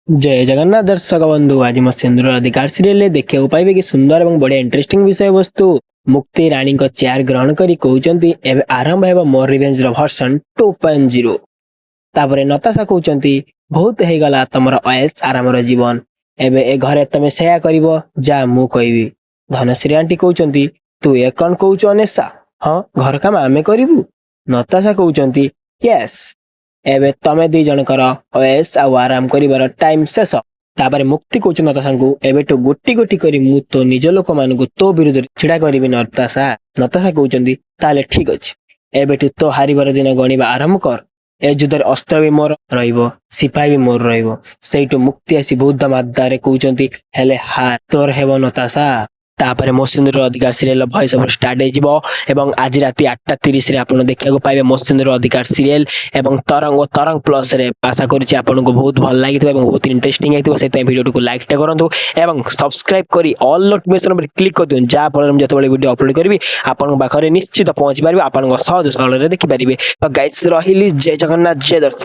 जय जगन्नाथ दर्शक बंधु आज मो सिंदूर अधिकार सीरियल देखा पाइबे कि सुंदर और बढ़िया इंटरेस्टिंग विषय वस्तु मुक्ति रानी को चेयर ग्रहण करी कहउचंती एबे आरंभ हेबो मोर रिवेंज रो वर्जन 2.0 तापरे नताशा कहउचंती बहुत हे गला तमर अयस आराम रो जीवन एबे ए घरे तमे सेया करिवो जा मु कहबी धनश्री आंटी कहउचंती तू ए कोन कहउछ अनेसा हां घर काम आमे करिवु नताशा कहउचंती यस एबे तमे दी जनकर अयस आ आराम करिवार टाइम शेष तापरे मुक्ति कहउछ नताशा को एबे तो गोटी गोटी करी मु तो निज लोक मान को तो विरुद्ध छिड़ा करिवि नताशा नताशा कहउचंती ताले ठीक अछि एबे तो हारिबार दिन गणिबा आरंभ कर ए जुद्धर अस्त्र भी मोर रहिबो सिपाही भी मोर रहिबो सेइटु मुक्ति आसी बौद्ध मादारे कहउचंती हेले हार तोर हेबो नताशा तापरे मो सिंदूर अधिकार सीरियल भॉइस ओवर स्टार्ट हेजिबो एवं आज राति 8:30 रे आपण देखिया को पाइबे मो सिंदूर अधिकार सीरियल एवं तरंग प्लस रे आशा करूची आपण को बहुत भल लागितो एवं बहुत इंटरेस्टिंग हेतिबो सेतै वीडियो को लाइक टे करंतु एवं सब्सक्राइब करी ऑल नोटिफिकेशन पर क्लिक कर दियौ जा पर जतबेले वीडियो अपलोड करबी आपण पाखरे निश्चित पहुंच पारिबे आपण सहज सरल रे देखि पारिबे तो गाइस रहिली जय जगन्नाथ जय दर्शक।